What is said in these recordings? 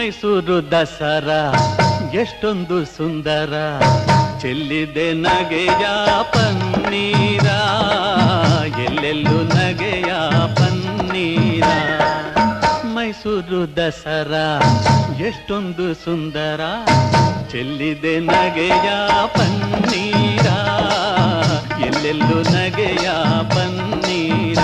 ಮೈಸೂರು ದಸರಾ ಎಷ್ಟೊಂದು ಸುಂದರ, ಚೆಲ್ಲಿದೆ ನಗೆಯ ಪನ್ನೀರ, ಎಲ್ಲೆಲ್ಲೂ ನಗೆಯ ಪನ್ನೀರ. ಮೈಸೂರು ದಸರಾ ಎಷ್ಟೊಂದು ಸುಂದರ, ಚೆಲ್ಲಿದೆ ನಗೆಯ ಪನ್ನೀರ, ಎಲ್ಲೆಲ್ಲೂ ನಗೆಯ ಪನ್ನೀರ.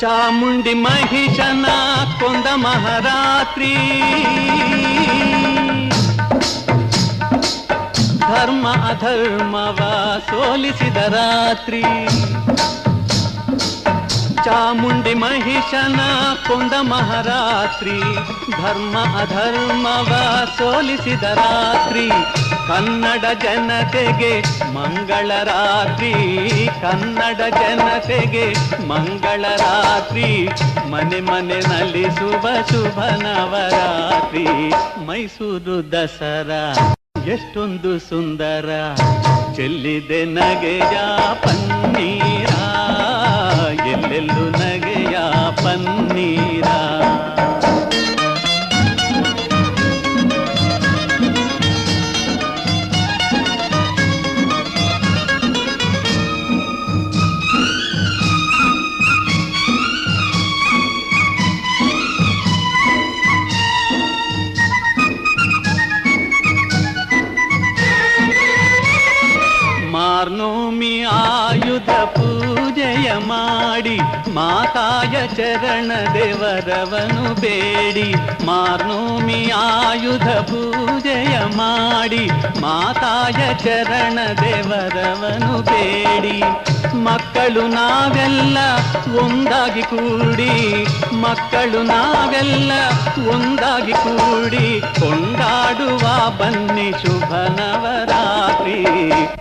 ಚಾಮುಂಡಿ ಮಹಿಷನ ಕೊಂದ ಮಹಾರಾತ್ರಿ, ಧರ್ಮ ಅಧರ್ಮವ ಸೋಲಿಸಿದ ರಾತ್ರಿ. ಚಾಮುಂಡಿ ಮಹಿಷನ ಕೊಂದ ಮಹಾರಾತ್ರಿ, ಧರ್ಮ ಅಧರ್ಮವ ಸೋಲಿಸಿದ ರಾತ್ರಿ. ಕನ್ನಡ ಜನತೆಗೆ ಮಂಗಳ ರಾತ್ರಿ, ಕನ್ನಡ ಜನತೆಗೆ ಮಂಗಳ ರಾತ್ರಿ. ಮನೆ ಮನೆ ನಲಿಸುವ ಶುಭ ನವರಾತ್ರಿ. ಮೈಸೂರು ದಸರಾ ಎಷ್ಟೊಂದು ಸುಂದರ, ಚೆಲ್ಲಿದೆ ನಗೆಯ ಪನ್ನೀರ, ಎಲ್ಲೆಲ್ಲೂ ನಗೆಯ ಪನ್ನೀರ. ಮಾರ್ನೋಮಿ ಆಯುಧ ಪೂಜೆಯ ಮಾಡಿ, ಮಾತಾಯ ಚರಣ ದೇವರವನು ಬೇಡಿ. ಮಾರ್ನೋಮಿ ಆಯುಧ ಪೂಜೆಯ ಮಾಡಿ, ಮಾತಾಯ ಚರಣ ದೇವರವನು ಬೇಡಿ. ಮಕ್ಕಳು ನಾವೆಲ್ಲ ಒಂದಾಗಿ ಕೂಡಿ, ಮಕ್ಕಳು ನಾವೆಲ್ಲ ಒಂದಾಗಿ ಕೂಡಿ, ಕೊಂಡಾಡುವ ಬನ್ನಿ ಶುಭ ನವರಾತ್ರಿ.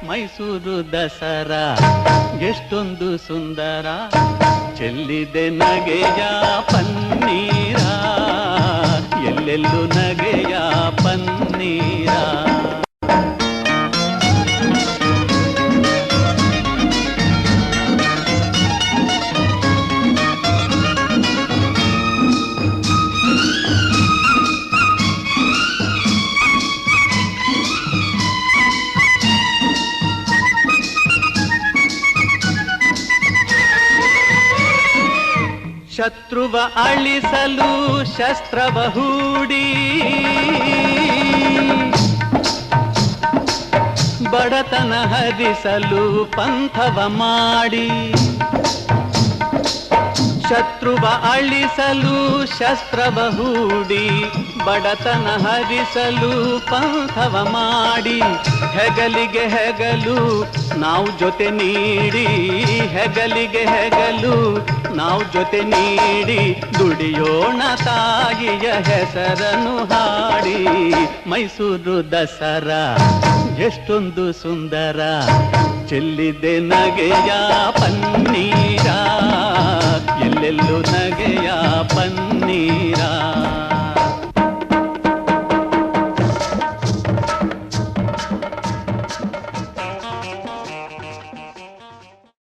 ಮೈಸೂರು ದಸರಾ ಎಷ್ಟೊಂದು ಸುಂದರ, ಚೆಲ್ಲಿದೆ ನಗೆಯ ಪನ್ನೀರ, ಎಲ್ಲೆಲ್ಲೂ ನಗೆಯ ಪನ್ನೀರ. ಶತ್ರುವ ಅಳಿಸಲು ಶಸ್ತ್ರವ ಹೂಡಿ, ಬಡತನ ಹರಿಸಲು ಪಂಥವ ಮಾಡಿ. ಶತ್ರುವ ಅಳಿಸಲು ಶಸ್ತ್ರವ ಹೂಡಿ, ಬಡತನ ಹರಿಸಲು ಪಂಥವ ಮಾಡಿ. ಹೆಗಲಿಗೆ ಹೆಗಲು ನಾವು ಜೊತೆ ನೀಡಿ, ಹೆಗಲಿಗೆ ಹೆಗಲು ನಾವು ಜೊತೆ ನೀಡಿ, ದುಡಿಯೋಣ ತಾಯಿಯ ಹೆಸರನ್ನು ಹಾಡಿ. ಮೈಸೂರು ದಸರಾ ಎಷ್ಟೊಂದು ಸುಂದರ, ಚೆಲ್ಲಿದೆ ನಗೆಯ ಪನ್ನೀರ, ಎಲ್ಲೆಲ್ಲೂ ನಗೆಯ ಪನ್ನೀರ.